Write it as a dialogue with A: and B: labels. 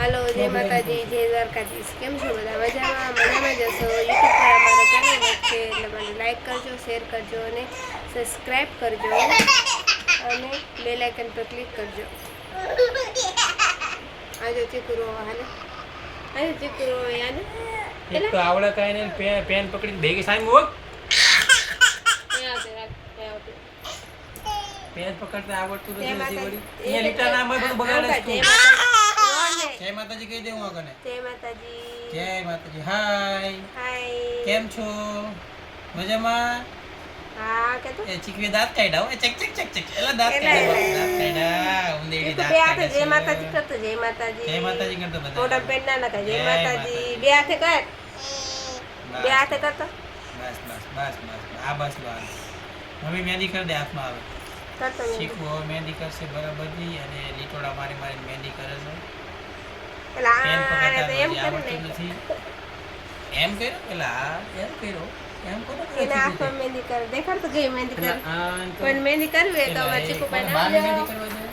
A: હાલો, જય માતાજી, જય દ્વારકાધીશ. કેમ છો બધા? મજામાં મજામાં જશો. યુટ્યુબ પર અમારો ચેનલ છે એટલે મને લાઈક કરજો, શેર કરજો અને સબસ્ક્રાઈબ કરજો અને બેલ આઇકન પર ક્લિક કરજો. આજો ચીકુરો હાલે, આજો ચીકુરો યાદ
B: એક તો આવડે કાઈ ને પેન પકડીને ભેગી સામે હોક પેન પકડતા આવડતું નથી વળી અહીંયા લીટા નામ હોય પણ બગાડે છે. જય માતાજી કહી દે હું આગળ.
A: જય માતાજી.
B: જય માતાજી. હાય
A: હાય.
B: કેમ છો? મજામાં?
A: હા કે તો
B: એ ચીકવી દાંત કાઢ્યા હો. ચક ચક ચક ચક એલા દાંત કાઢ્યા ઉંદેડી દાંત
A: બે હાથે જય માતાજી કરતો. જય માતાજી.
B: જય માતાજી કરતો બધા.
A: મોટા પેન ના નખાય. જય માતાજી. બે હાથે કર. બે હાથે કરતો.
B: બસ બસ બસ બસ આ બસ બસ. હવે મહેંદી કરી દે હાથમાં આવે.
A: કરતો
B: શીખવો મહેંદી કરશે બરાબરથી અને લીટોડા મારી મારી મહેંદી કરે છે.
A: પેલા
B: પેન પકડતા
A: તો એમ
B: આવડતું
A: કરે
B: નથી. એમ કર્યો પેલા એમ કર્યો એમ કરો
A: એને હાથમાં મહેંદી કરે. દેખાડ તો ગઈ મહેંદી કરે.
B: આ
A: પણ મહેંદી કરવી હોય તો હવે ચીકુ
B: બાર
A: પાઈ
B: મહેંદી કરવા